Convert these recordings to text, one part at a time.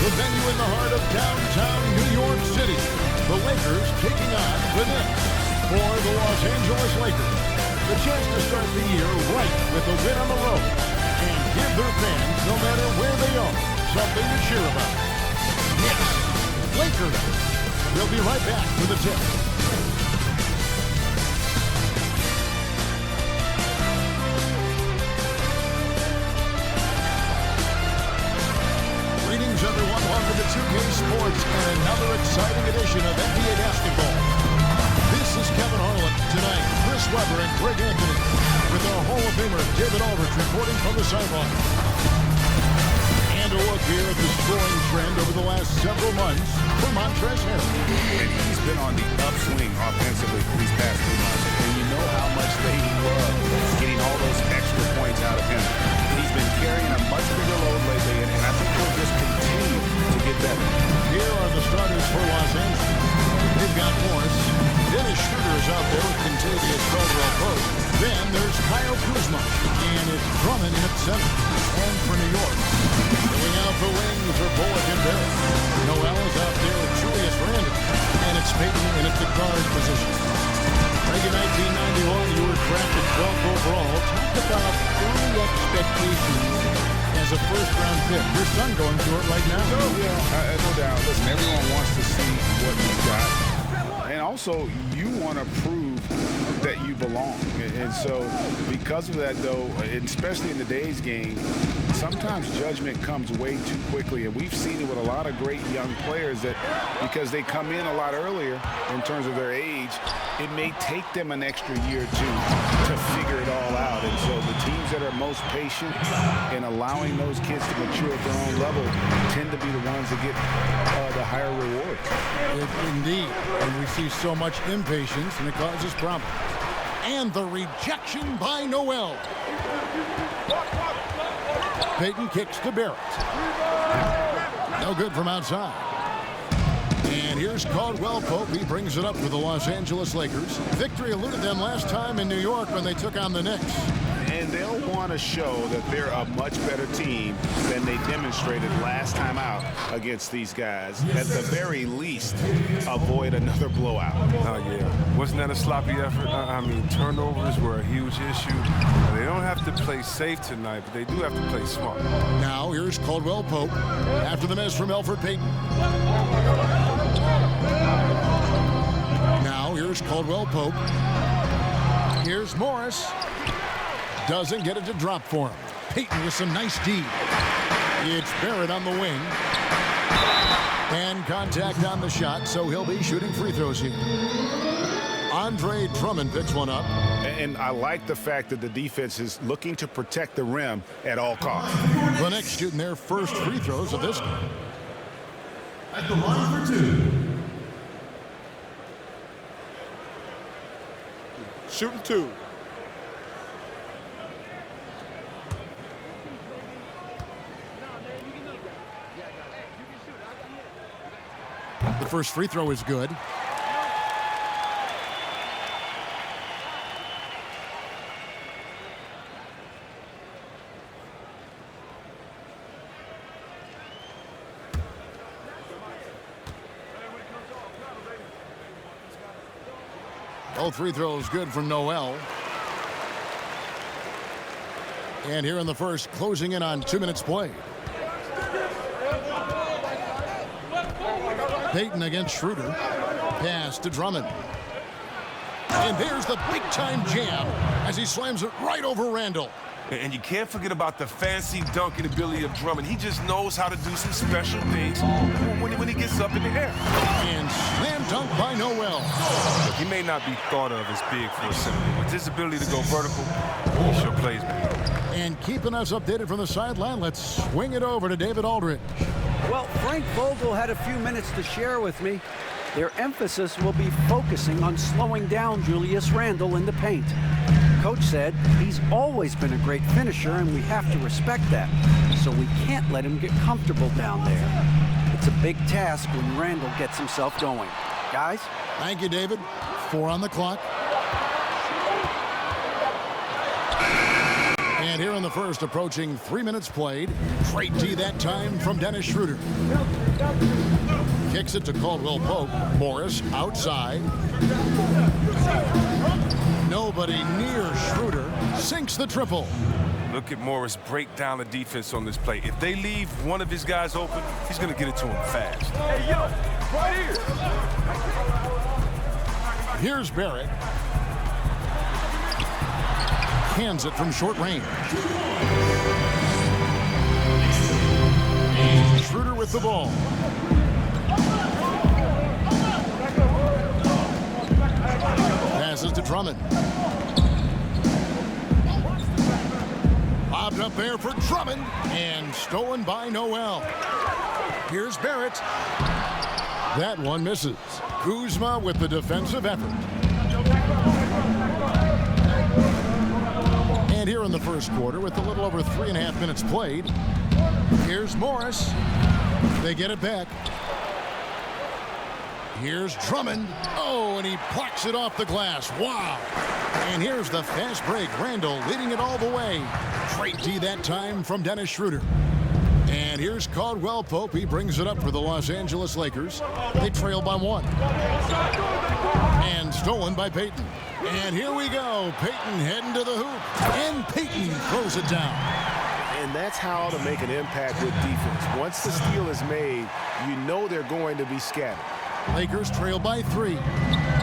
the venue in the heart of downtown New York City. The Lakers taking on the Knicks. For the Los Angeles Lakers, the chance to start the year right with a win on the road and give their fans, no matter where they are, something to cheer about. Knicks, Lakers. We'll be right back with the tip. Greetings, everyone. Welcome to 2K Sports and another exciting edition of NBA basketball. This is Kevin Harlan. Tonight, Chris Webber and Greg Anthony with our Hall of Famer David Aldridge reporting from the sideline. And a look here at the scoring trend over the last several months for Montrezl Harrell. And he's been on the upswing offensively for these past 2 months. And you know how much they love getting all those extra points out of him. He's been carrying a much bigger load lately, and I think he'll just continue to get better. Here are the starters for Los Angeles. They've got Morris. Dennis Schroeder is out there with Contavious Caldwell Pope. Then there's Kyle Kuzma. And it's Drummond in at center. And for New York, filling out the wings are Bullock and Barrett. Noel is out there with Julius Randle. And it's Payton in at the guard position. Back in 1991, you were drafted 12th overall. Talk about early expectations as a first-round pick. Your son going through it right now. No doubt. Listen, everyone wants to see what you've got. And also, you want to prove that you belong. And so, because of that, though, especially in today's game, sometimes judgment comes way too quickly. And we've seen it with a lot of great young players that because they come in a lot earlier in terms of their age, it may take them an extra year or two to figure it all out. And so the teams that are most patient in allowing those kids to mature at their own level tend to be the ones that get the higher reward. Indeed. And we see so much impatience, and it causes problems. And the rejection by Noel. Payton kicks to Barrett. No good from outside. And here's Caldwell Pope. He brings it up for the Los Angeles Lakers. Victory eluded them last time in New York when they took on the Knicks. And they'll want to show that they're a much better team than they demonstrated last time out against these guys. At the very least, avoid another blowout. Oh, yeah. Wasn't that a sloppy effort? I mean, turnovers were a huge issue. They don't have to play safe tonight, but they do have to play smart. Now, here's Caldwell Pope after the miss from Elfrid Payton. Now, here's Caldwell Pope. Here's Morris. Doesn't get it to drop for him. Payton with some nice D. It's Barrett on the wing. And contact on the shot, so he'll be shooting free throws here. Andre Drummond picks one up. And I like the fact that the defense is looking to protect the rim at all costs. The Knicks shooting their first free throws of this game. At the line for two. Shooting two. The first free throw is good. Both free throws good from Noel. And here in the first, closing in on 2 minutes played. Payton against Schroeder. Pass to Drummond. And there's the big-time jam as he slams it right over Randle. And you can't forget about the fancy dunking ability of Drummond. He just knows how to do some special things when he gets up in the air. And slam dunk by Noel. Look, he may not be thought of as big for a center, but with his ability to go vertical, he sure plays big. And keeping us updated from the sideline, let's swing it over to David Aldridge. Well, Frank Vogel had a few minutes to share with me. Their emphasis will be focusing on slowing down Julius Randle in the paint. Coach said he's always been a great finisher, and we have to respect that. So we can't let him get comfortable down there. It's a big task when Randle gets himself going. Guys? Thank you, David. 4 on the clock. And And here in the first, approaching 3 minutes played. Great D that time from Dennis Schroeder. Kicks it to Caldwell Pope. Morris outside. Nobody near Schroeder. Sinks the triple. Look at Morris break down the defense on this play. If they leave one of his guys open, he's going to get it to him fast. Hey, yo, right here. Here's Barrett. Hands it from short range. Schroeder with the ball. Passes to Drummond. Lobbed up there for Drummond and stolen by Noel. Here's Barrett. That one misses. Kuzma with the defensive effort. And here in the first quarter, with a little over 3.5 minutes played, here's Morris. They get it back. Here's Drummond. Oh, and he plucks it off the glass. Wow. And here's the fast break. Randle leading it all the way. Great D that time from Dennis Schroeder. And here's Caldwell Pope. He brings it up for the Los Angeles Lakers. They trail by 1. And stolen by Payton. And here we go. Payton heading to the hoop. And Payton throws it down. And that's how to make an impact with defense. Once the steal is made, you know they're going to be scattered. Lakers trail by 3.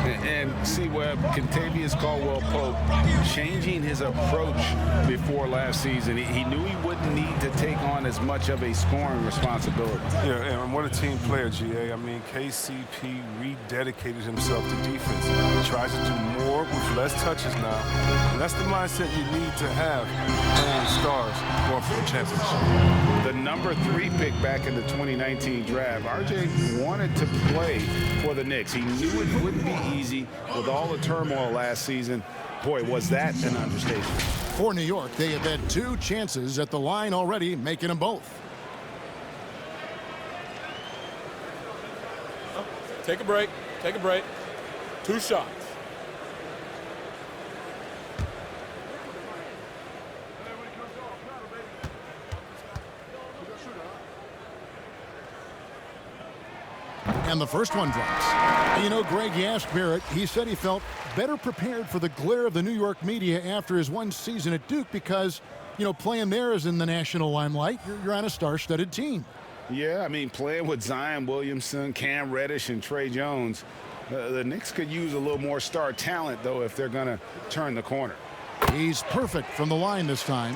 And see, Webb, Kentavious Caldwell-Pope changing his approach before last season. He knew he wouldn't need to take on as much of a scoring responsibility. Yeah, and what a team player, GA. I mean, KCP rededicated himself to defense. He tries to do more with less touches now. And that's the mindset you need to have playing stars going for the championship. The number 3 pick back in the 2019 draft, RJ wanted to play for the Knicks. He knew it wouldn't be easy with all the turmoil last season. Boy, was that an understatement. For New York, they have had 2 chances at the line already, making them both. Take a break. Take a break. 2 shots. And the first one drops. You know, Greg, you asked Barrett. He said he felt better prepared for the glare of the New York media after his 1 season at Duke because, you know, playing there is in the national limelight. You're on a star-studded team. Yeah, I mean, playing with Zion Williamson, Cam Reddish, and Trey Jones, the Knicks could use a little more star talent, though, if they're going to turn the corner. He's perfect from the line this time.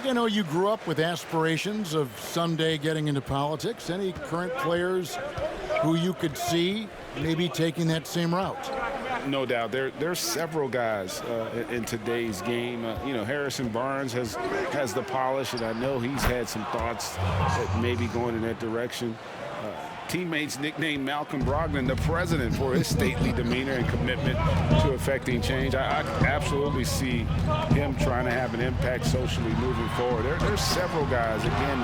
You know, you grew up with aspirations of someday getting into politics. Any current players who you could see maybe taking that same route? No doubt. There's several guys in today's game. You know, Harrison Barnes has the polish, and I know he's had some thoughts that maybe going in that direction. Teammates nicknamed Malcolm Brogdon the president for his stately demeanor and commitment to affecting change. I absolutely see him trying to have an impact socially moving forward. There's several guys, again,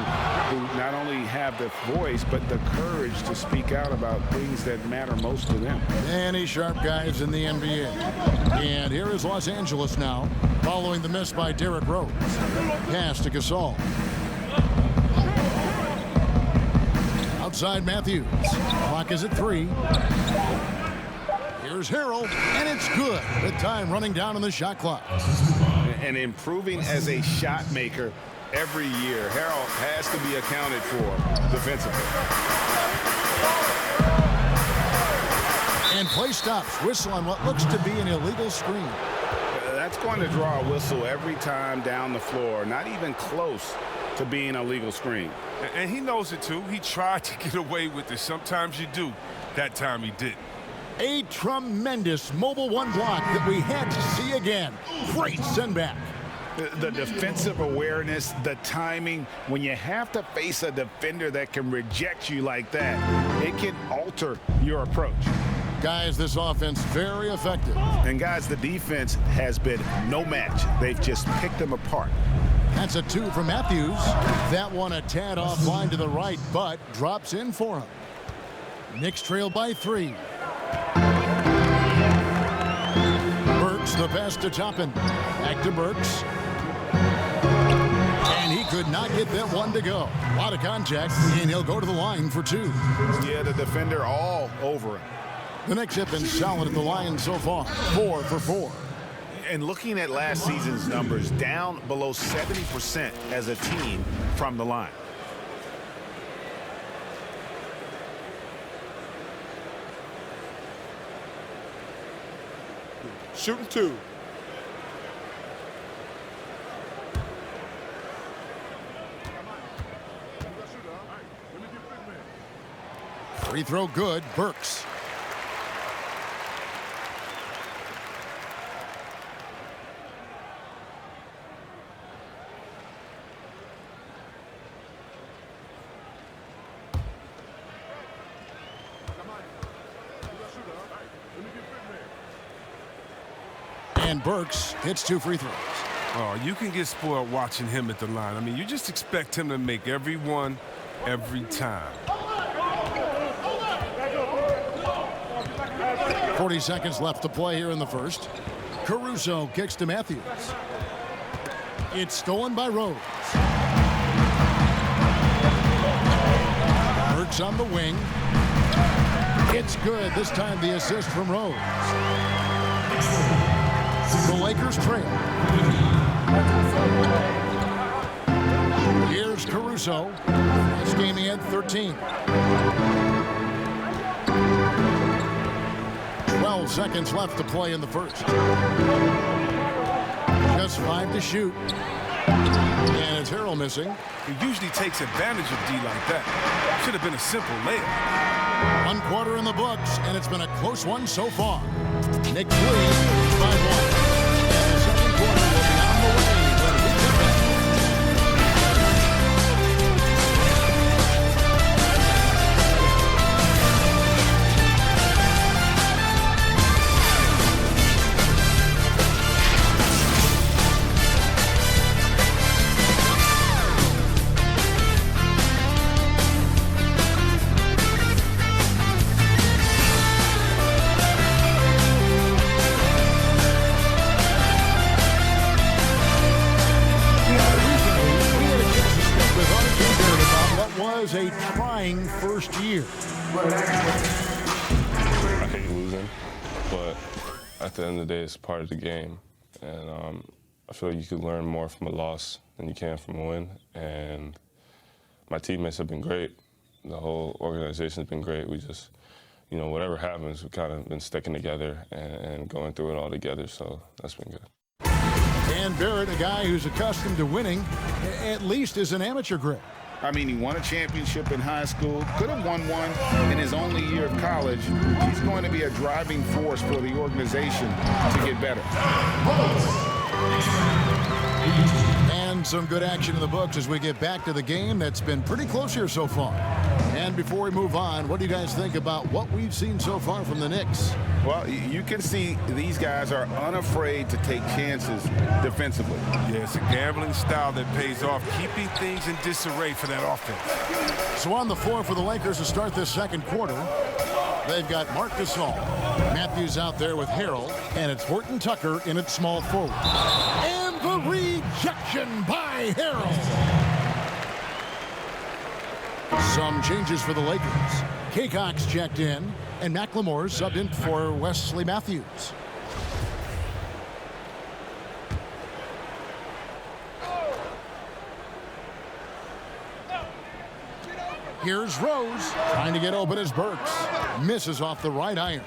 who not only have the voice, but the courage to speak out about things that matter most to them. Any sharp guys in the NBA. And here is Los Angeles now, following the miss by Derrick Rose. Pass to Gasol. Outside Matthews. Clock is at 3. Here's Harrell, and it's good. The time running down on the shot clock. And improving as a shot maker every year. Harrell has to be accounted for defensively. And play stops. Whistle on what looks to be an illegal screen. That's going to draw a whistle every time down the floor. Not even close to being a legal screen. And he knows it, too. He tried to get away with it. Sometimes you do. That time he didn't. A tremendous mobile 1 block that we had to see again. Great send back. The defensive awareness, the timing, when you have to face a defender that can reject you like that, it can alter your approach. Guys, this offense very effective. And guys, the defense has been no match. They've just picked them apart. That's a 2 from Matthews. That one a tad offline to the right, but drops in for him. Knicks trail by 3. Burks the pass to Toppin. Back to Burks. could not get that one to go. A lot of contact, and he'll go to the line for 2. Yeah, the defender all over him. The Knicks have been solid at the line so far, 4 for 4. And looking at last season's numbers, down below 70% as a team from the line. Shooting 2. Free throw good, Burks. And Burks hits 2 free throws. Oh, you can get spoiled watching him at the line. I mean, you just expect him to make every one, every time. 40 seconds left to play here in the first. Caruso kicks to Matthews. It's stolen by Rose. Burks on the wing. It's good. This time the assist from Rose. The Lakers trail. Here's Caruso. This game he had 13. 12 seconds left to play in the first. Just 5 to shoot. And it's Harrell missing. He usually takes advantage of D like that. Should have been a simple layup. 1 quarter in the books, and it's been a close one so far. Knicks lead by 1. And the second quarter will be on the way when we come back. A trying first year. I hate losing, but at the end of the day, it's part of the game. And I feel like you could learn more from a loss than you can from a win. And my teammates have been great. The whole organization has been great. We just, you know, whatever happens, we've kind of been sticking together and going through it all together, so that's been good. Dan Barrett, a guy who's accustomed to winning, at least as an amateur grade. I mean, he won a championship in high school, could have won one in his only year of college. He's going to be a driving force for the organization to get better. And some good action in the books as we get back to the game that's been pretty close here so far. And before we move on, what do you guys think about what we've seen so far from the Knicks? Well, you can see these guys are unafraid to take chances defensively. Yeah, it's a gambling style that pays off, keeping things in disarray for that offense. So on the floor for the Lakers to start this second quarter, they've got Marc Gasol. Matthews out there with Harrell, and it's Horton Tucker in at small forward. And the rejection by Harrell. Some changes for the Lakers. Kaycox checked in, and McLemore subbed in for Wesley Matthews. Here's Rose, trying to get open as Burks. Misses off the right iron.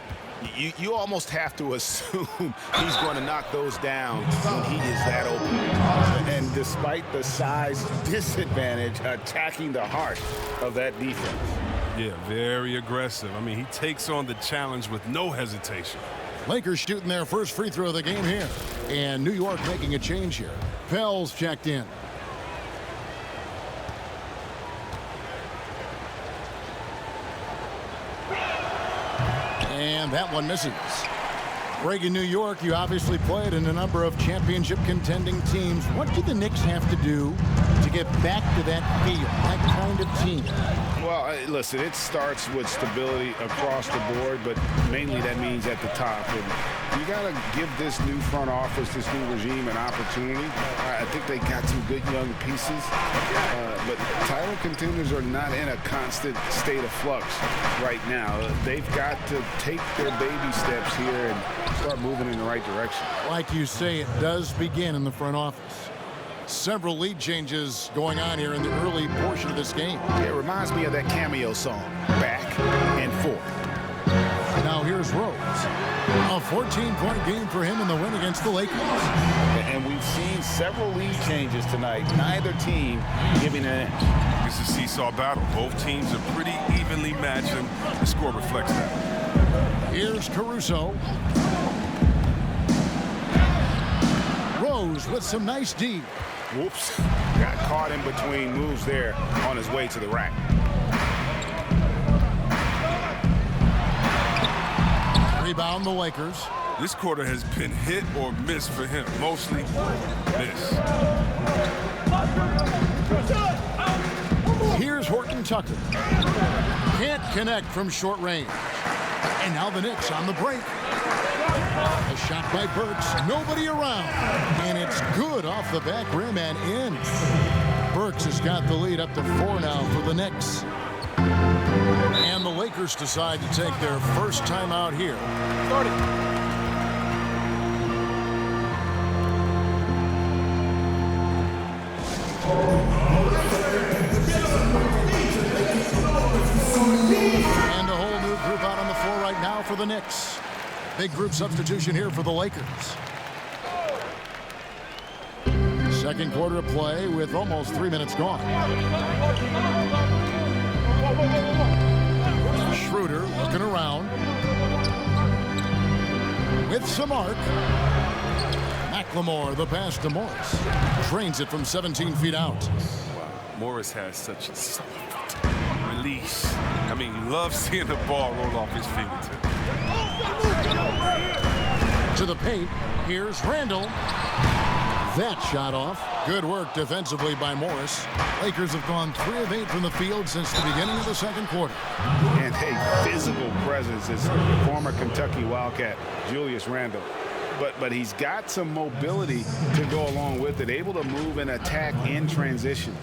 You almost have to assume he's going to knock those down when he is that open. And despite the size disadvantage, attacking the heart of that defense. Yeah, very aggressive. I mean, he takes on the challenge with no hesitation. Lakers shooting their first free throw of the game here. And New York making a change here. Pell's checked in. And that one misses. Reagan, New York, you obviously played in a number of championship contending teams. What do the Knicks have to do to get back to that feel, that kind of team? Well, listen, it starts with stability across the board, but mainly that means at the top. And You got to give this new front office, this new regime, an opportunity. I think they got some good young pieces, but title contenders are not in a constant state of flux right now. They've got to take their baby steps here and start moving in the right direction. Like you say, it does begin in the front office. Several lead changes going on here in the early portion of this game. It reminds me of that cameo song, Back and Forth. Now here's Rose. A 14-point game for him in the win against the Lakers. And we've seen several lead changes tonight. Neither team giving an inch. It's a seesaw battle. Both teams are pretty evenly matched, and the score reflects that. Here's Caruso. Rose with some nice D. Whoops. Got caught in between moves there on his way to the rack. Rebound the Lakers. This quarter has been hit or miss for him. Mostly miss. Here's Horton Tucker. Can't connect from short range. And now the Knicks on the break. A shot by Burks. Nobody around. And it's good off the back rim and in. Burks has got the lead up to 4 now for the Knicks. And the Lakers decide to take their first time out here. And a whole new group out on the floor right now for the Knicks. Big group substitution here for the Lakers. Second quarter of play with almost 3 minutes gone. Schroeder looking around. With some arc. McLemore, the pass to Morris. Drains it from 17 feet out. Wow. Morris has such a soft release. I mean, loves seeing the ball roll off his fingertips. To the paint. Here's Randle. That shot off. Good work defensively by Morris. Lakers have gone 3 of 8 from the field since the beginning of the second quarter. And a physical presence is former Kentucky Wildcat Julius Randle. But he's got some mobility to go along with it, able to move and attack in transition.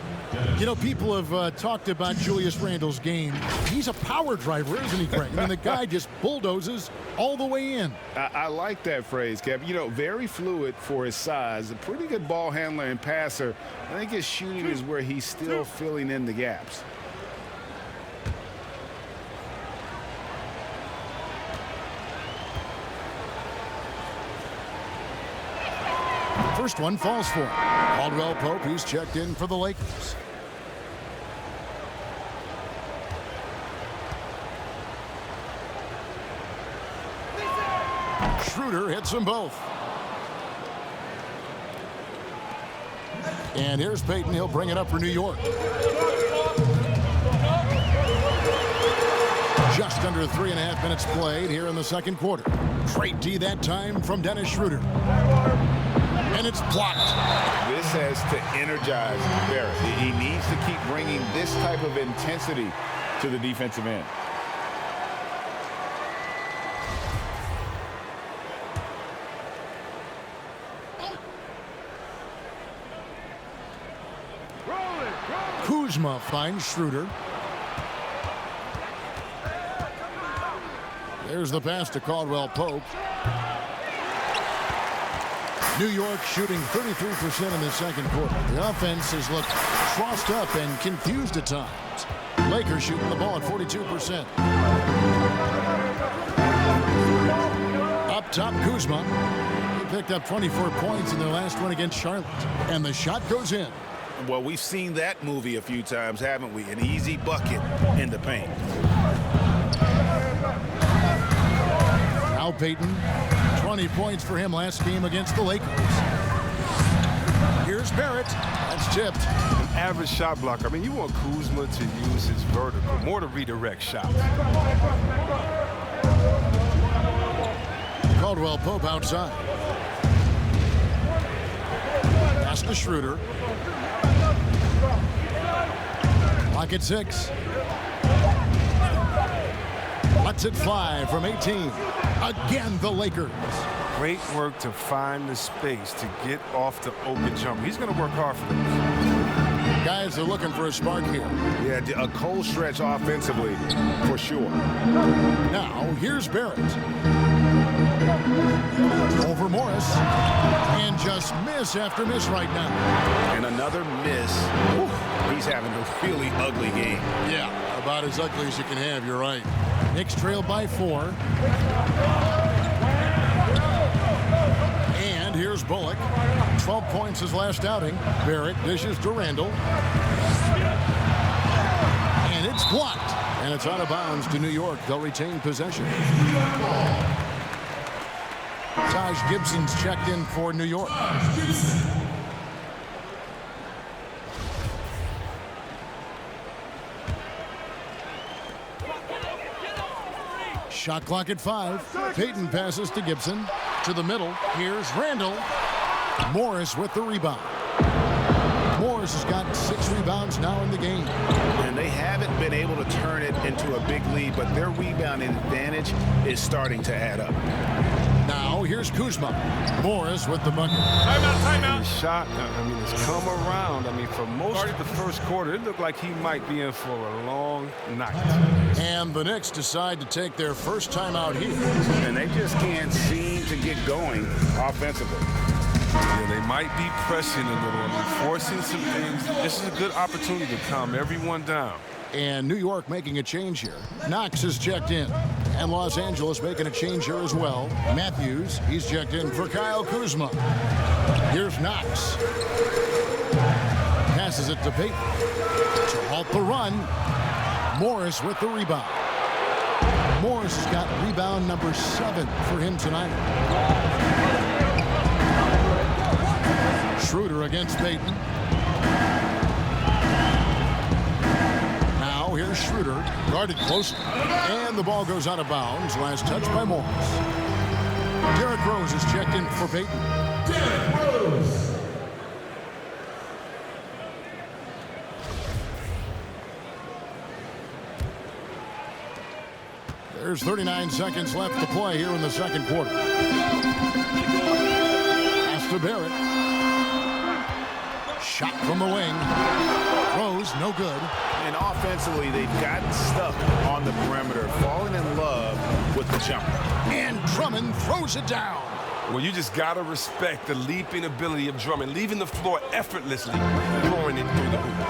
You know, people have talked about Julius Randle's game. He's a power driver, isn't he, Craig? I mean, the guy just bulldozes all the way in. I like that phrase, Kev. You know, very fluid for his size. A pretty good ball handler and passer. I think his shooting is where he's still filling in the gaps. First one falls for him. Caldwell Pope, he's checked in for the Lakers. Schroeder hits them both. And here's Payton. He'll bring it up for New York. Just under 3.5 minutes played here in the second quarter. Great D that time from Dennis Schroeder. And it's blocked. This has to energize Barrett. He needs to keep bringing this type of intensity to the defensive end. Kuzma finds Schroeder. There's the pass to Caldwell Pope. New York shooting 33% in the second quarter. The offense has looked crossed up and confused at times. Lakers shooting the ball at 42%. Up top, Kuzma. He picked up 24 points in their last one against Charlotte. And the shot goes in. Well, we've seen that movie a few times, haven't we? An easy bucket in the paint. Now Payton, 20 points for him last game against the Lakers. Here's Barrett. That's tipped. An average shot blocker. I mean, you want Kuzma to use his vertical, more to redirect shots. Caldwell Pope outside. Pass to Schroeder. Clock at 6. Lets it fly from 18. Again, the Lakers. Great work to find the space to get off the open jumper. He's going to work hard for this. Guys are looking for a spark here. Yeah, a cold stretch offensively, for sure. Now, here's Barrett. Over Morris. And just miss after miss right now. And another miss. Whew, he's having a really ugly game. Yeah, about as ugly as you can have, you're right. Knicks trail by 4. And here's Bullock. 12 points his last outing. Barrett dishes to Randle. And it's blocked. And it's out of bounds to New York. They'll retain possession. Taj Gibson's checked in for New York. Shot clock at 5. Payton passes to Gibson. To the middle. Here's Randle. Morris with the rebound. Morris has got 6 rebounds now in the game. And they haven't been able to turn it into a big lead, but their rebounding advantage is starting to add up. Now here's Kuzma. Morris with the bucket. Timeout. The shot, I mean, it's come around. I mean, for most of the first quarter, it looked like he might be in for a long night. And the Knicks decide to take their first time out here. And they just can't seem to get going offensively. Yeah, they might be pressing a little, I mean, forcing some things. This is a good opportunity to calm everyone down. And New York making a change here. Knox is checked in. And Los Angeles making a change here as well. Matthews, he's checked in for Kyle Kuzma. Here's Knox. Passes it to Payton. To halt the run. Morris with the rebound. Morris has got rebound number 7 for him tonight. Schroeder against Payton. Now here's Schroeder, guarded closely. And the ball goes out of bounds. Last touch by Morris. Derrick Rose is checked in for Payton. Derrick Rose. There's 39 seconds left to play here in the second quarter. Pass to Barrett. Shot from the wing. Rose, no good. And offensively, they've gotten stuck on the perimeter, falling in love with the jumper. And Drummond throws it down. Well, you just got to respect the leaping ability of Drummond, leaving the floor effortlessly, throwing it through the hoop.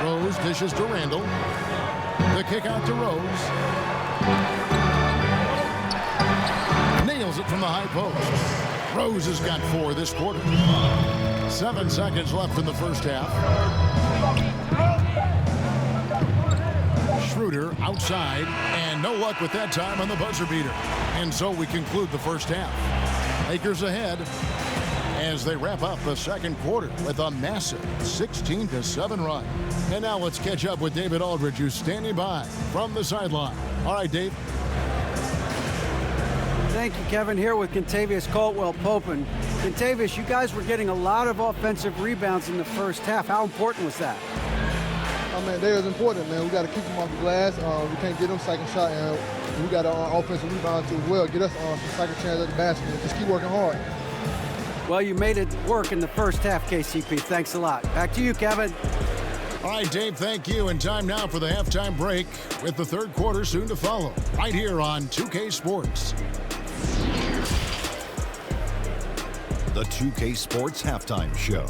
Rose dishes to Randle. The kick out to Rose. Nails it from the high post. Rose has got 4 this quarter. 7 seconds left in the first half. Schroeder outside, and no luck with that time on the buzzer beater. And so we conclude the first half. Lakers ahead as they wrap up the second quarter with a massive 16-7 run. And now let's catch up with David Aldridge, who's standing by from the sideline. All right, Dave. Thank you, Kevin. Here with Kentavious Caldwell Pope. And Kentavious, you guys were getting a lot of offensive rebounds in the first half. How important was that? I mean, they was important, man. We got to keep them off the glass. We can't get them second shot, and we got our offensive rebound too as well. Get us some second chance at the basket. Just keep working hard. Well, you made it work in the first half, KCP. Thanks a lot. Back to you, Kevin. All right, Dave, thank you. And time now for the halftime break with the third quarter soon to follow. Right here on 2K Sports. The 2K Sports Halftime Show.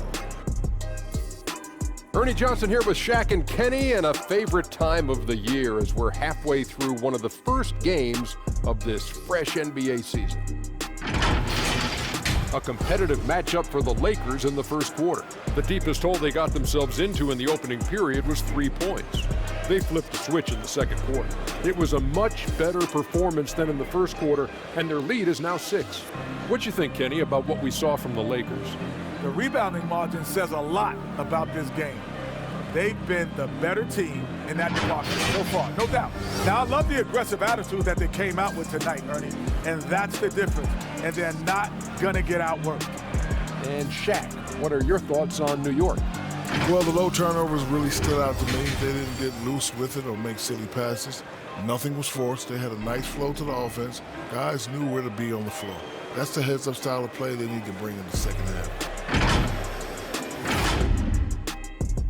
Ernie Johnson here with Shaq and Kenny, and a favorite time of the year as we're halfway through one of the first games of this fresh NBA season. A competitive matchup for the Lakers in the first quarter. The deepest hole they got themselves into in the opening period was 3 points. They flipped the switch in the second quarter. It was a much better performance than in the first quarter, and their lead is now 6. What you think, Kenny, about what we saw from the Lakers? The rebounding margin says a lot about this game. They've been the better team in that department so far, no doubt. Now, I love the aggressive attitude that they came out with tonight, Ernie, and that's the difference. And they're not going to get outworked. And Shaq, what are your thoughts on New York? Well, the low turnovers really stood out to me. They didn't get loose with it or make silly passes. Nothing was forced. They had a nice flow to the offense. Guys knew where to be on the floor. That's the heads-up style of play they need to bring in the second half.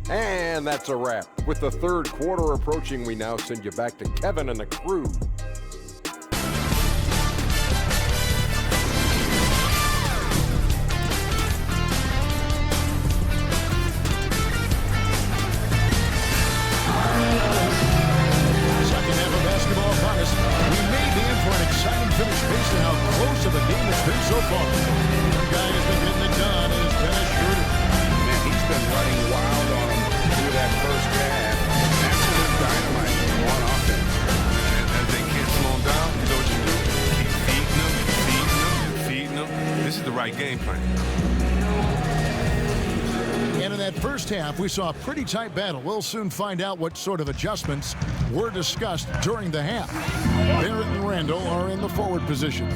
And that's a wrap. With the third quarter approaching, we now send you back to Kevin and the crew. Second half of basketball upon us. We may be in for an exciting finish based on how close of a game it's been so far. The guy who's been getting it done is Dennis Schroeder. Man, he's been running wild on him through that first half. Absolute dynamite on offense. And as they can't slow him down, you know what you do? Keep feeding them, and feeding them, and feeding them. This is the right game plan. And in that first half, we saw a pretty tight battle. We'll soon find out what sort of adjustments were discussed during the half. Barrett and Randle are in the forward position.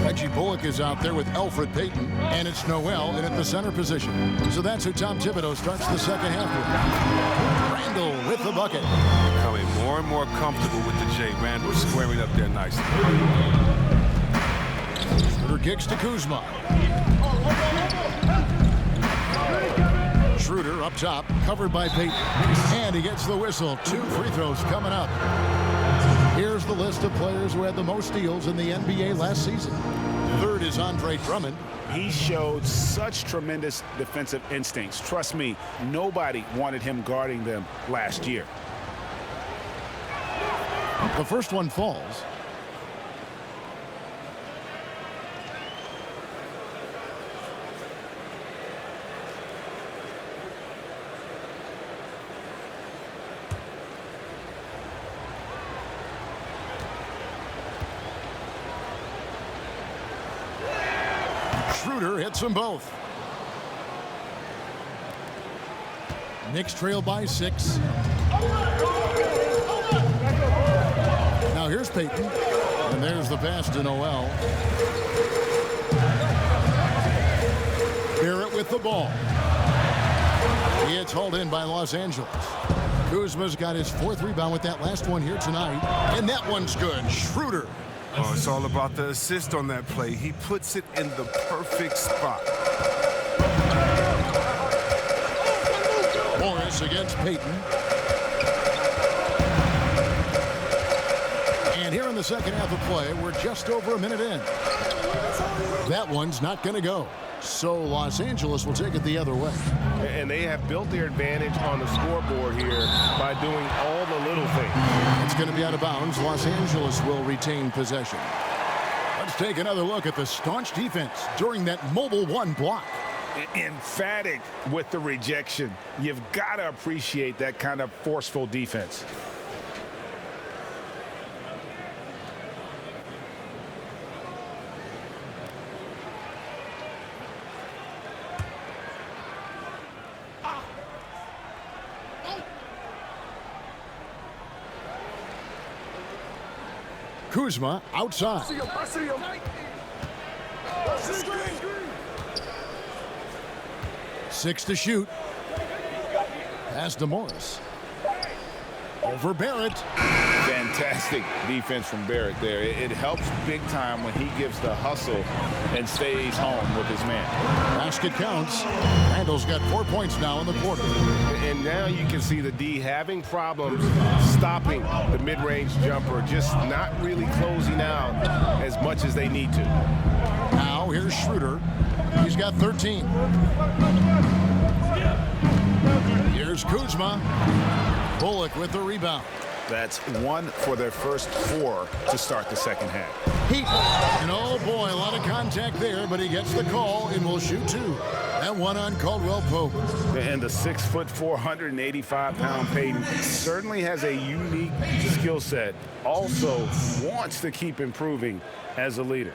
Reggie Bullock is out there with Elfrid Payton, and it's Noel in at the center position. So that's who Tom Thibodeau starts the second half with. Randle with the bucket. Becoming more and more comfortable with the J. Randle squaring up there nicely. Schroeder kicks to Kuzma. Schroeder up top, covered by Payton. And he gets the whistle. 2 free throws coming up. Here's the list of players who had the most steals in the NBA last season. Third is Andre Drummond. He showed such tremendous defensive instincts. Trust me, nobody wanted him guarding them last year. The first one falls. Schroeder hits them both. Knicks trail by 6. Now here's Payton. And there's the pass to Noel. Barrett with the ball. He gets hauled in by Los Angeles. Kuzma's got his 4th rebound with that last one here tonight. And that one's good. Schroeder. Oh, it's all about the assist on that play. He puts it in the perfect spot. Morris against Payton. And here in the second half of play, we're just over a minute in. That one's not going to go. So Los Angeles will take it the other way. And they have built their advantage on the scoreboard here by doing all the little things. It's going to be out of bounds. Los Angeles will retain possession. Let's take another look at the staunch defense during that mobile 1 block. Emphatic with the rejection. You've got to appreciate that kind of forceful defense. Kuzma outside. I see him. 6 to shoot. Pass to Morris. Over Barrett. Fantastic defense from Barrett there. It helps big time when he gives the hustle and stays home with his man. Basket counts. Randle's got 4 points now in the quarter. And now you can see the D having problems stopping the mid-range jumper, just not really closing out as much as they need to. Now here's Schroeder. He's got 13. Here's Kuzma. Bullock with the rebound. That's 1 for their first 4 to start the second half. Heat. And oh boy, a lot of contact there, but he gets the call and will shoot 2. That one on Caldwell Pope. And the 6'4", 485-pound Payton certainly has a unique skill set. Also wants to keep improving as a leader.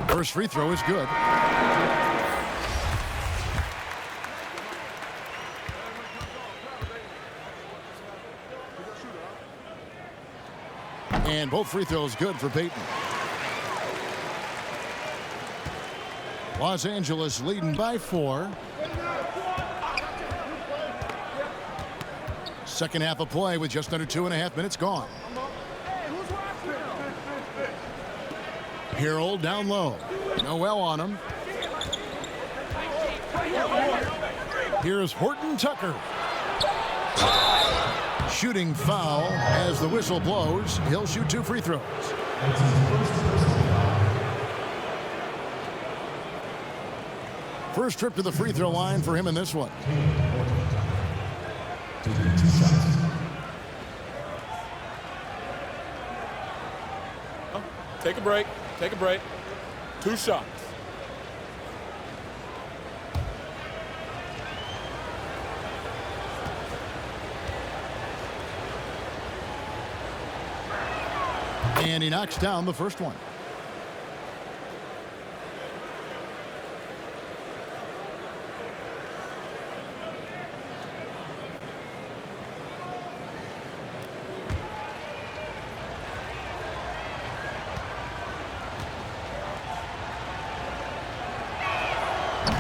First free throw is good. And both free throws good for Payton. Los Angeles leading by 4. Second half of play with just under 2.5 minutes gone. Harold down low. Noel on him. Here's Horton Tucker. Shooting foul as the whistle blows. He'll shoot 2 free throws. First trip to the free throw line for him in this one. Take a break. Take a break. 2 shots. And he knocks down the first one.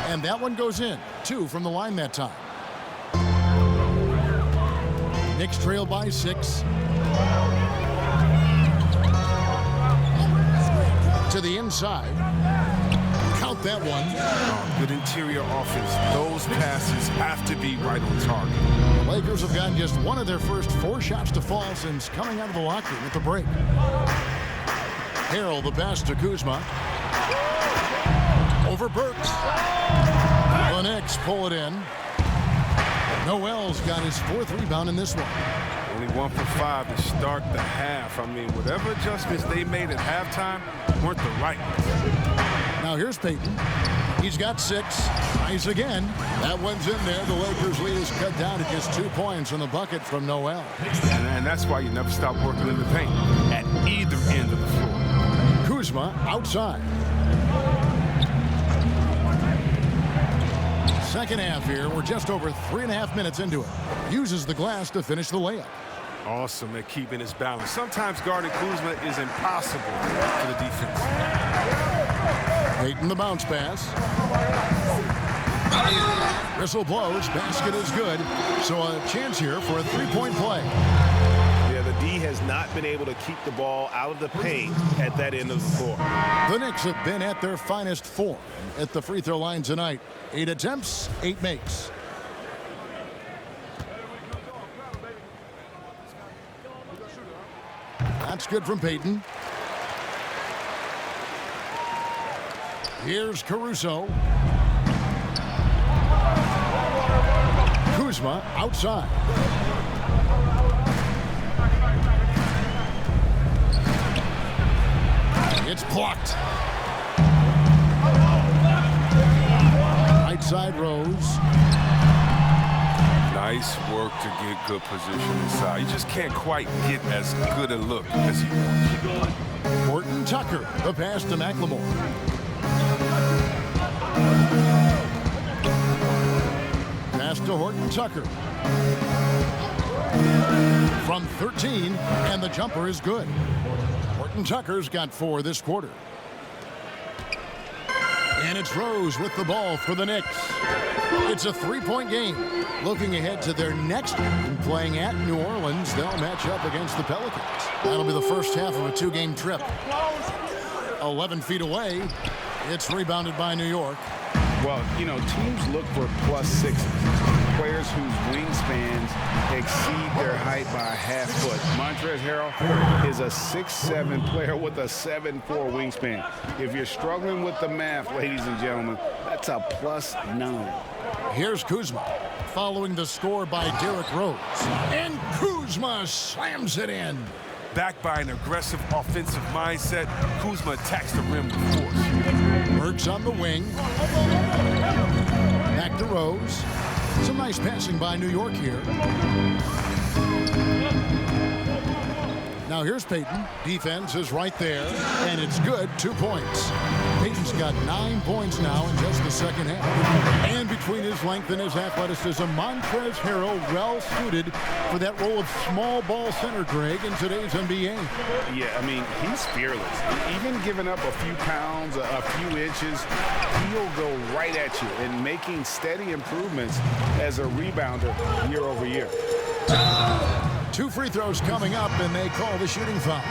And that one goes in. 2 from the line that time. Knicks trail by 6. To the inside. Count that one. Good interior offense. Those passes have to be right on target. The Lakers have gotten just one of their first 4 shots to fall since coming out of the locker room at the break. Harrell the pass to Kuzma. Over Burks. The Knicks pull it in. Noel's got his 4th rebound in this one. Only 1 for 5 to start the half. I mean, whatever adjustments they made at halftime weren't the right ones. Now here's Payton. He's got 6. Nice again. That one's in there. The Lakers lead is cut down to just 2 points on the bucket from Noel. And that's why you never stop working in the paint at either end of the floor. Kuzma outside. Second half here. We're just over 3.5 minutes into it. Uses the glass to finish the layup. Awesome at keeping his balance. Sometimes guarding Kuzma is impossible for the defense. Payton the bounce pass. Whistle blows. Basket is good. So a chance here for a 3-point play. Yeah, the D has not been able to keep the ball out of the paint at that end of the floor. The Knicks have been at their finest form at the free throw line tonight. 8 attempts, 8 makes. That's good from Payton. Here's Caruso. Kuzma outside. It's blocked. Right side Rose. Nice work to get good position inside. You just can't quite get as good a look as you want. Horton Tucker, the pass to McLemore. Pass to Horton Tucker. From 13, and the jumper is good. Horton Tucker's got 4 this quarter. And it's Rose with the ball for the Knicks. It's a 3-point game. Looking ahead to their next game, playing at New Orleans, they'll match up against the Pelicans. That'll be the first half of a 2-game trip. 11 feet away. It's rebounded by New York. Well, you know, teams look for +6s. Players whose wingspans exceed their height by a half foot. Montrezl Harrell is a 6'7" player with a 7'4" wingspan. If you're struggling with the math, ladies and gentlemen, that's a +9. Here's Kuzma, following the score by Derrick Rose. And Kuzma slams it in. Backed by an aggressive offensive mindset, Kuzma attacks the rim with force. Burks on the wing. Back to Rose. Some nice passing by New York here. Now here's Payton. Defense is right there, and it's good. 2 points. Payton's got 9 points now in just the second half. And between his length and his athleticism, Montrezl Harrell well suited for that role of small ball center, Greg, in today's NBA. Yeah, I mean, he's fearless. Even giving up a few pounds, a few inches, he'll go right at you and making steady improvements as a rebounder year over year. 2 free throws coming up, and they call the shooting foul.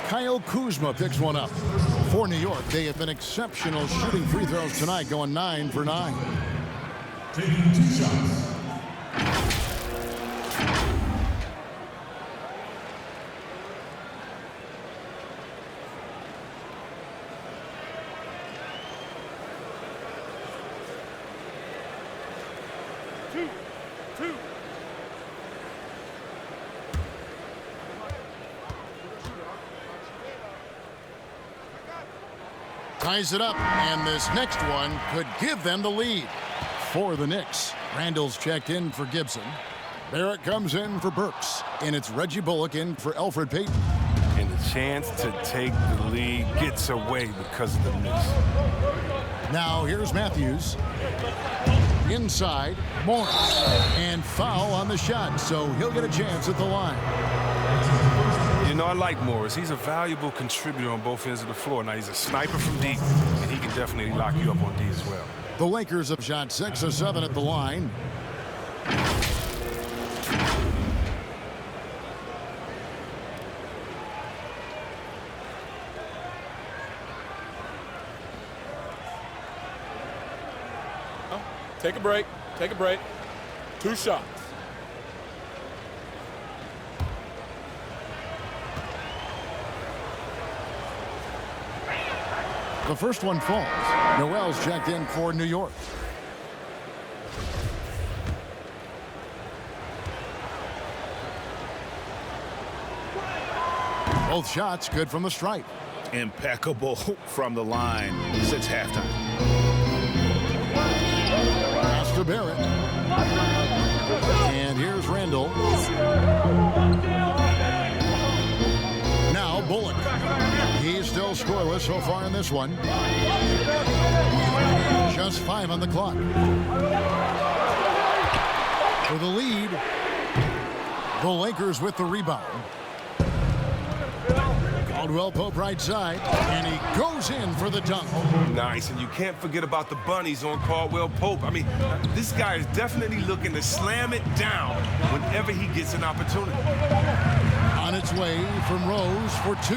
Kyle Kuzma picks one up. For New York, they have been exceptional shooting free throws tonight, going 9 for 9. Taking 2 shots. Ties it up, and this next one could give them the lead. For the Knicks, Randle's checked in for Gibson. Barrett comes in for Burks, and it's Reggie Bullock in for Elfrid Payton. And the chance to take the lead gets away because of the miss. Now here's Matthews. Inside, Morris, and foul on the shot, so he'll get a chance at the line. You know, I like Morris. He's a valuable contributor on both ends of the floor. Now, he's a sniper from deep, and he can definitely lock you up on D as well. The Lakers have shot 6 of 7 at the line. Take a break. Take a break. 2 shots. The first one falls. Noel's checked in for New York. Both shots good from the stripe. Impeccable from the line since halftime. Pass to Barrett. And here's Randle. Now Bullock. He's still scoreless so far in this one. Just 5 on the clock. For the lead, the Lakers with the rebound. Caldwell Pope right side, and he goes in for the dunk. Nice, and you can't forget about the bunnies on Caldwell Pope. I mean, this guy is definitely looking to slam it down whenever he gets an opportunity. On its way from Rose for 2,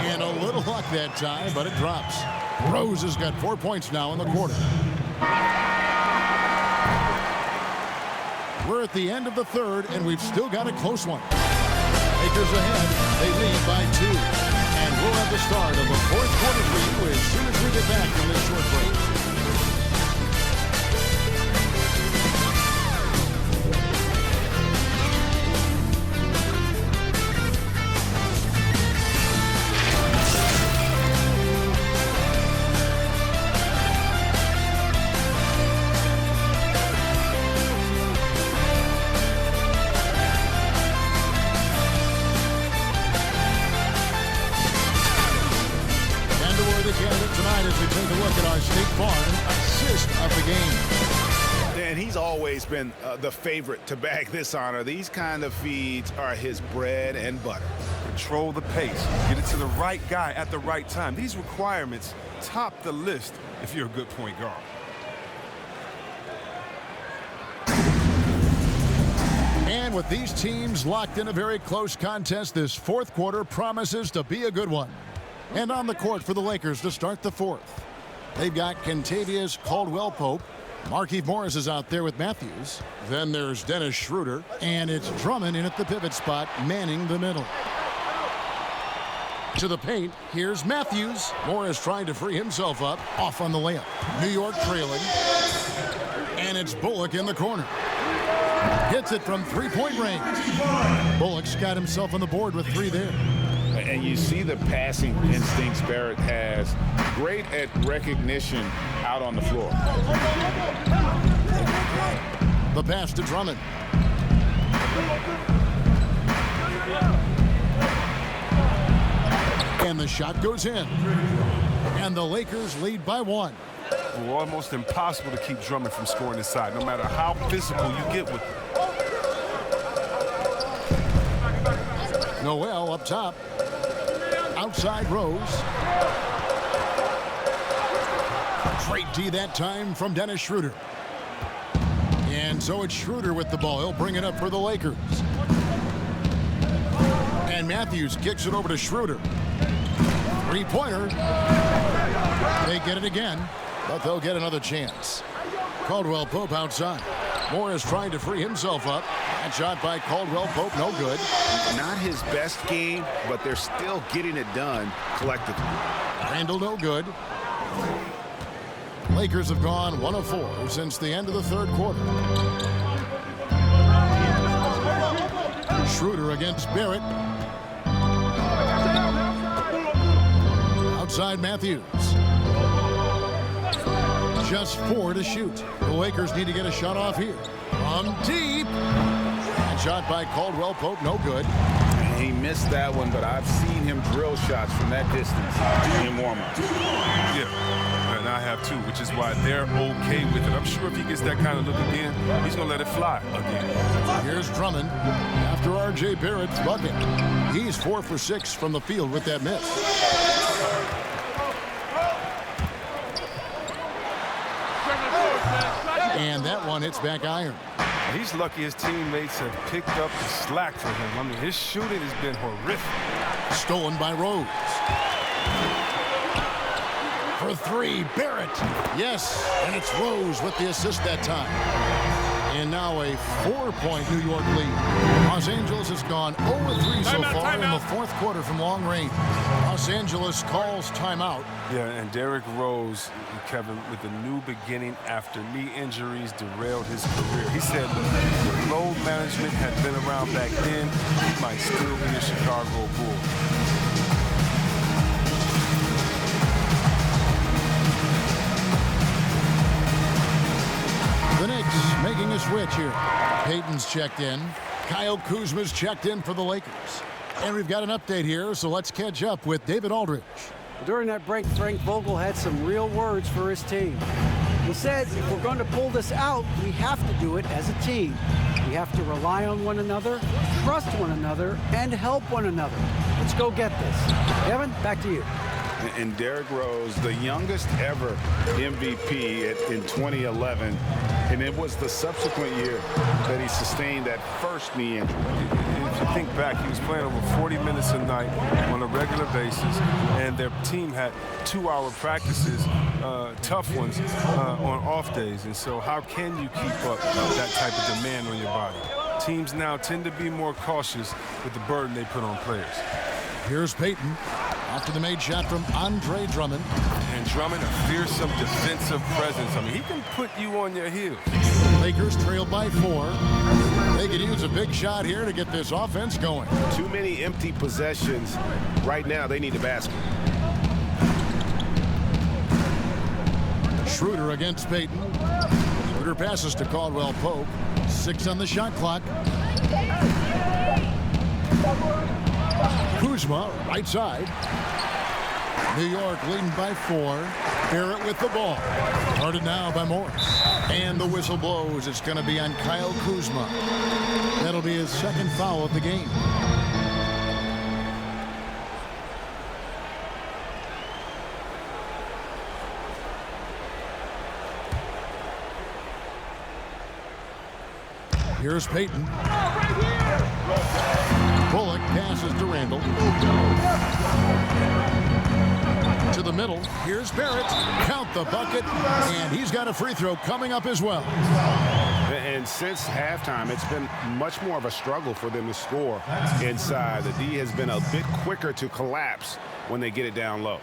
and a little luck that time, but it drops. Rose has got 4 points now in the quarter. We're at the end of the third, and we've still got a close one. Lakers ahead. They lead by 2. And we'll have the start of the fourth quarter for you as soon as we get back from this short break. Tonight as we take a look at our State Farm assist of the game. And he's always been the favorite to bag this honor. These kind of feeds are his bread and butter. Control the pace. Get it to the right guy at the right time. These requirements top the list if you're a good point guard. And with these teams locked in a very close contest, this fourth quarter promises to be a good one. And on the court for the Lakers to start the fourth. They've got Kentavious Caldwell Pope. Markieff Morris is out there with Matthews. Then there's Dennis Schroeder. And it's Drummond in at the pivot spot, manning the middle. To the paint, here's Matthews. Morris trying to free himself up. Off on the layup. New York trailing. And it's Bullock in the corner. Gets it from three-point range. Bullock's got himself on the board with 3 there. And you see the passing instincts Barrett has. Great at recognition out on the floor. The pass to Drummond. And the shot goes in. And the Lakers lead by 1. Well, almost impossible to keep Drummond from scoring inside, no matter how physical you get with him. Noel up top. Outside Rose. Straight D that time from Dennis Schroeder. And so it's Schroeder with the ball. He'll bring it up for the Lakers. And Matthews kicks it over to Schroeder. Three-pointer. They get it again, but they'll get another chance. Caldwell Pope outside. Morris trying to free himself up. That shot by Caldwell Pope, no good. Not his best game, but they're still getting it done collectively. Randle, no good. Lakers have gone 1 of 4 since the end of the third quarter. Schroeder against Barrett. Outside Matthews. Just 4 to shoot. The Lakers need to get a shot off here. From deep. And shot by Caldwell Pope, no good. He missed that one, but I've seen him drill shots from that distance in warm-ups. Yeah, and I have too, which is why they're okay with it. I'm sure if he gets that kind of look again, he's going to let it fly again. Here's Drummond after R.J. Barrett's bucket. He's 4 for 6 from the field with that miss. And that one hits back iron. He's lucky his teammates have picked up the slack for him. I mean, his shooting has been horrific. Stolen by Rose. For 3, Barrett. Yes, and it's Rose with the assist that time. And now a 4-point New York lead. Los Angeles has gone 0-3 so far in the fourth quarter from long range. Los Angeles calls timeout. Yeah, and Derrick Rose, Kevin, with a new beginning after knee injuries derailed his career. He said if load management had been around back then, he might still be a Chicago Bull. The Knicks making a switch here. Payton's checked in. Kyle Kuzma's checked in for the Lakers. And we've got an update here, so let's catch up with David Aldridge. During that break, Frank Vogel had some real words for his team. He said, if we're going to pull this out, we have to do it as a team. We have to rely on one another, trust one another, and help one another. Let's go get this. Kevin, back to you. And Derrick Rose, the youngest ever MVP in 2011, and it was the subsequent year that he sustained that first knee injury. If you think back, he was playing over 40 minutes a night on a regular basis, and their team had 2-hour practices, tough ones, on off days. And so how can you keep up that type of demand on your body? Teams now tend to be more cautious with the burden they put on players. Here's Payton after the made shot from Andre Drummond. And Drummond, a fearsome defensive presence. I mean, he can put you on your heels. Lakers trail by 4. They could use a big shot here to get this offense going. Too many empty possessions. Right now, they need a basket. Schroeder against Payton. Schroeder passes to Caldwell Pope. 6 on the shot clock. Kuzma, right side. New York leading by 4. Barrett with the ball. Guarded now by Morris. And the whistle blows. It's going to be on Kyle Kuzma. That'll be his second foul of the game. Here's Payton. Bullock passes to Randle. To the middle. Here's Barrett. Count the bucket. And he's got a free throw coming up as well. And since halftime, it's been much more of a struggle for them to score inside. The D has been a bit quicker to collapse when they get it down low.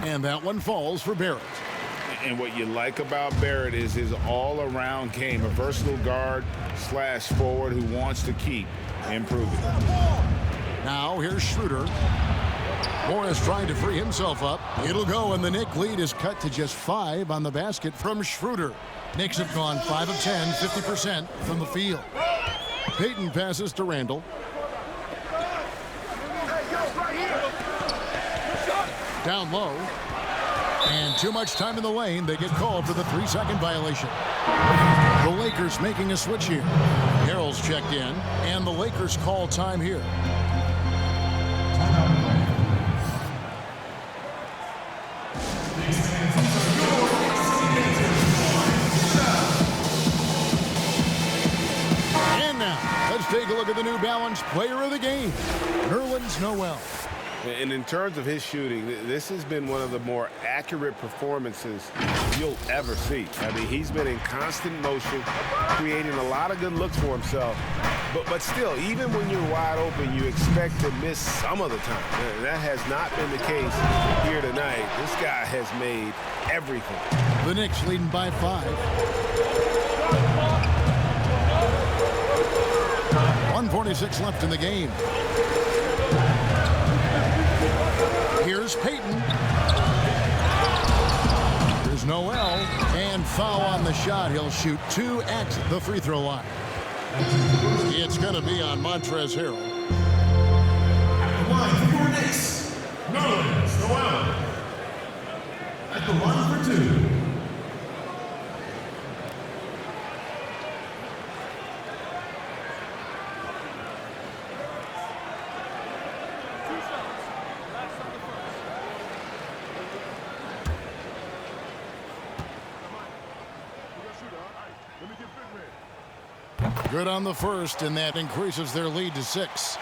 And that one falls for Barrett. And what you like about Barrett is his all-around game, a versatile guard / forward who wants to keep improving. Now here's Schroeder. Morris trying to free himself up. It'll go, and the Knicks lead is cut to just 5 on the basket from Schroeder. Knicks have gone 5 of 10, 50% from the field. Payton passes to Randle. Down low. And too much time in the lane. They get called for the 3-second violation. The Lakers making a switch here. Harrell's checked in, and the Lakers call time here. And now, let's take a look at the New Balance player of the game, Nerlens Noel. And in terms of his shooting, this has been one of the more accurate performances you'll ever see. I mean, he's been in constant motion, creating a lot of good looks for himself. But still, even when you're wide open, you expect to miss some of the time. And that has not been the case here tonight. This guy has made everything. The Knicks leading by 5. 1:46 left in the game. Here's Payton. Here's Noel. And foul on the shot. He'll shoot 2 at the free throw line. It's going to be on Montrezl Harrell. At the line for Knicks, Nerlens Noel. At the line for 2. Good on the first, and that increases their lead to 6.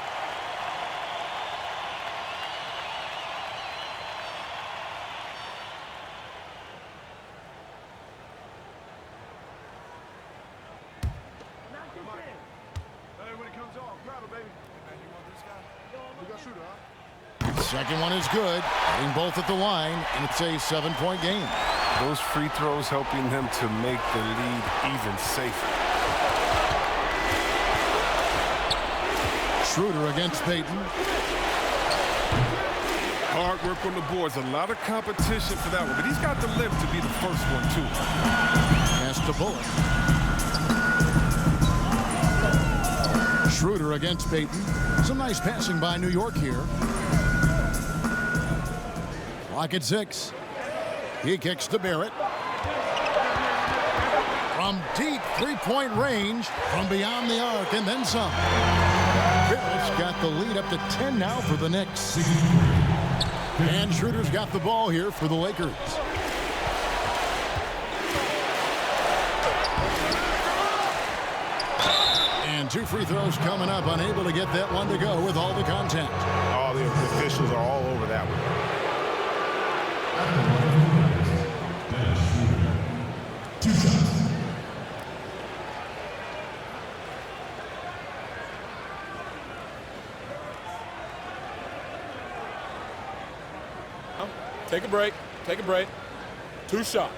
Second one is good. Hitting both at the line, and it's a 7-point game. Those free throws helping them to make the lead even safer. Schroeder against Payton. Hard work on the boards. A lot of competition for that one, but he's got the lift to be the first one, too. Pass to Bullock. Schroeder against Payton. Some nice passing by New York here. Clock at 6. He kicks to Barrett. From deep 3-point range, from beyond the arc, and then some. Barrett's got the lead up to 10 now for the Knicks. And Schroeder's got the ball here for the Lakers. And 2 free throws coming up, unable to get that one to go with all the contact. All the officials are all over that one. 2 shots. Take a break. Take a break. 2 shots.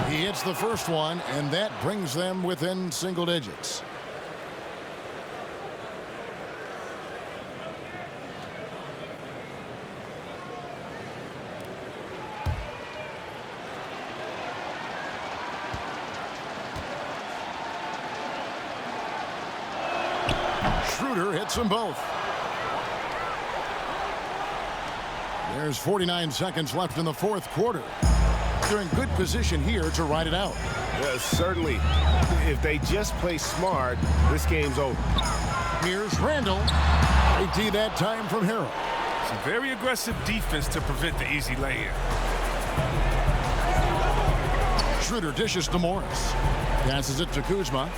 He hits the first one, and that brings them within single digits. Schroeder hits them both. There's 49 seconds left in the 4th quarter. They're in good position here to ride it out. Certainly, if they just play smart, this game's over. Here's Randle. AT that time from Harrell. Some very aggressive defense to prevent the easy lay-in. Schroeder dishes to Morris. Passes it to Kuzma.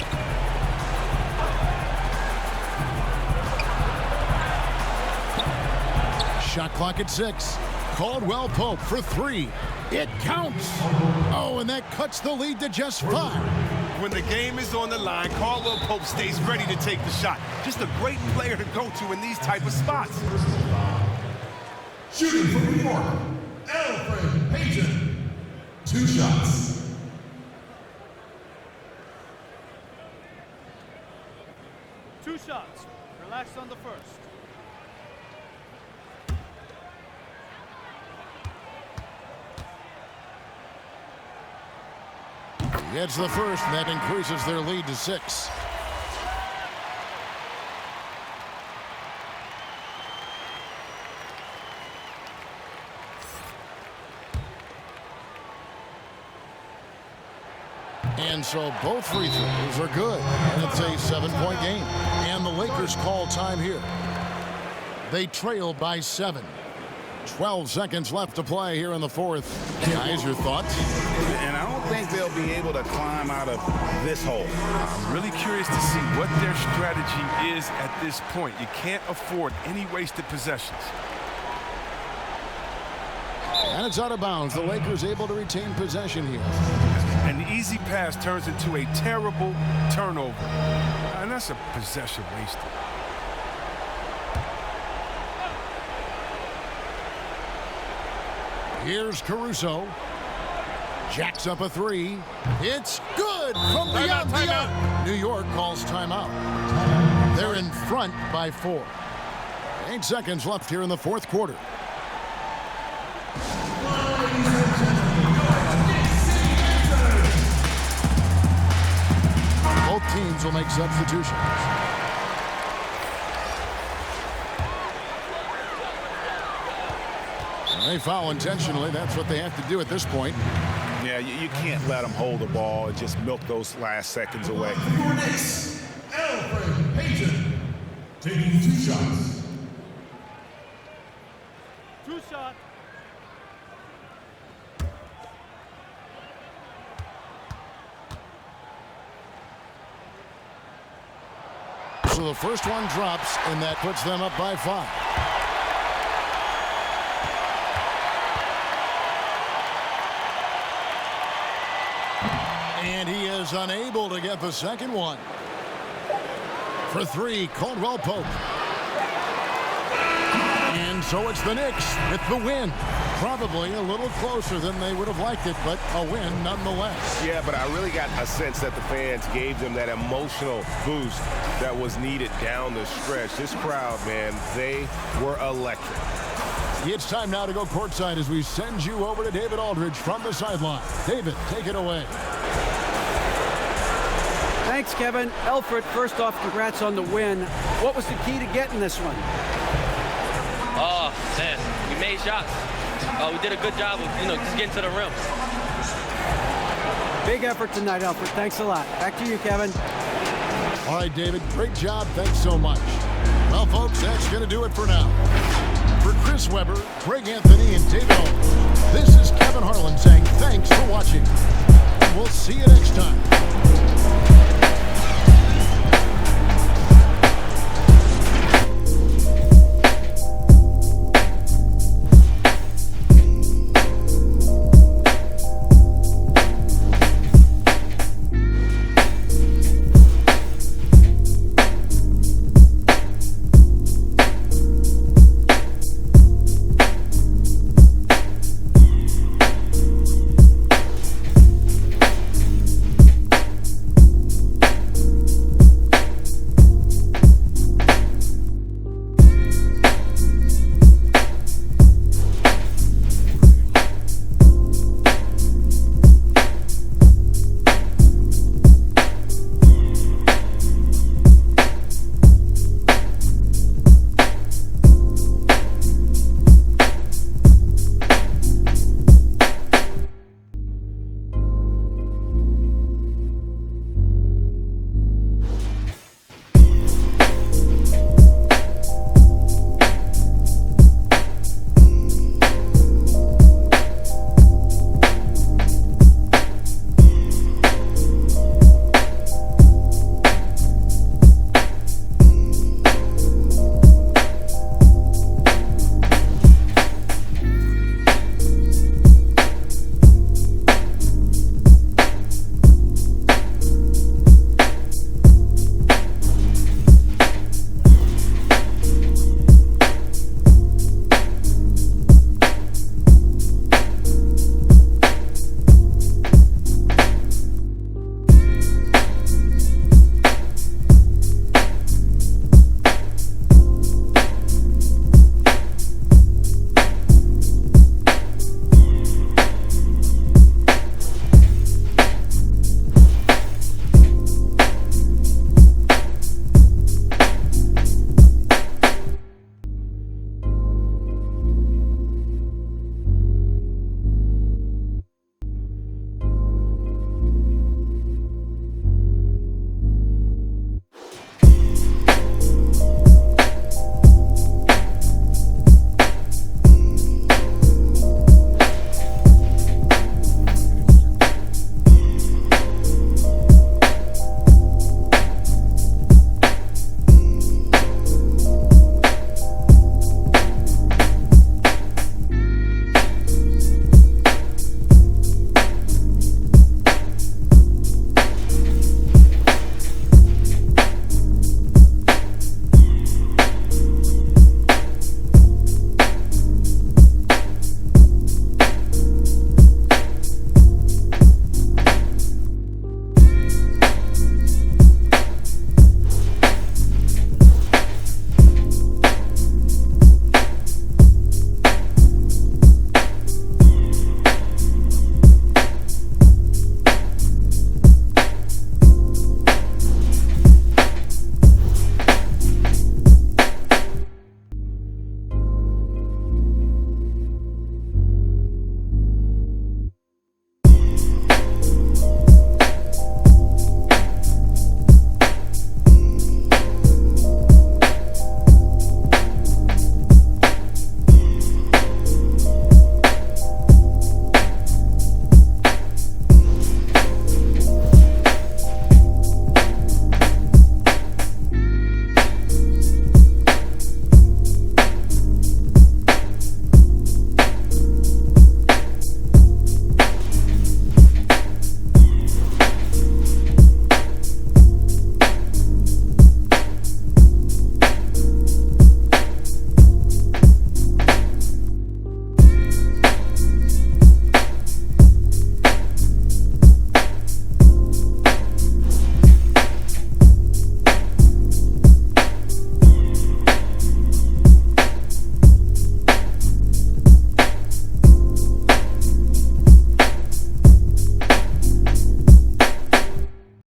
Shot clock at 6. Caldwell Pope for 3. It counts. Oh, and that cuts the lead to just 5. When the game is on the line, Caldwell Pope stays ready to take the shot. Just a great player to go to in these type of spots. Shooting from New York, Alfred Payton. 2 shots. Two shots. Relax on the first. He hits the first, and that increases their lead to 6. And so both free throws are good. And it's a 7-point game. And the Lakers call time here. They trail by 7. 12 seconds left to play here in the fourth. Guys, your thoughts? And I don't think they'll be able to climb out of this hole. I'm really curious to see what their strategy is at this point. You can't afford any wasted possessions. And it's out of bounds. The Lakers able to retain possession here. An easy pass turns into a terrible turnover. And that's a possession wasted. Here's Caruso. Jacks up a 3. It's good from beyond the arc. New York calls timeout. They're in front by 4. 8 seconds left here in the fourth quarter. Both teams will make substitutions. They foul intentionally. That's what they have to do at this point. Yeah, you can't let them hold the ball and just milk those last seconds away. For Knicks, Alfred Payton. Taking 2 shots. 2 shots. So the first one drops, and that puts them up by 5. And he is unable to get the second one. For 3, Caldwell Pope. And so it's the Knicks with the win. Probably a little closer than they would have liked it, but a win nonetheless. Yeah, but I really got a sense that the fans gave them that emotional boost that was needed down the stretch. This crowd, man, they were electric. It's time now to go courtside as we send you over to David Aldridge from the sideline. David, take it away. Thanks, Kevin. Alfred, first off, congrats on the win. What was the key to getting this one? Oh, man, we made shots. We did a good job of, just getting to the rim. Big effort tonight, Alfred. Thanks a lot. Back to you, Kevin. All right, David, great job. Thanks so much. Well, folks, that's going to do it for now. For Chris Webber, Greg Anthony, and Dave Owens, this is Kevin Harlan saying thanks for watching. We'll see you next time.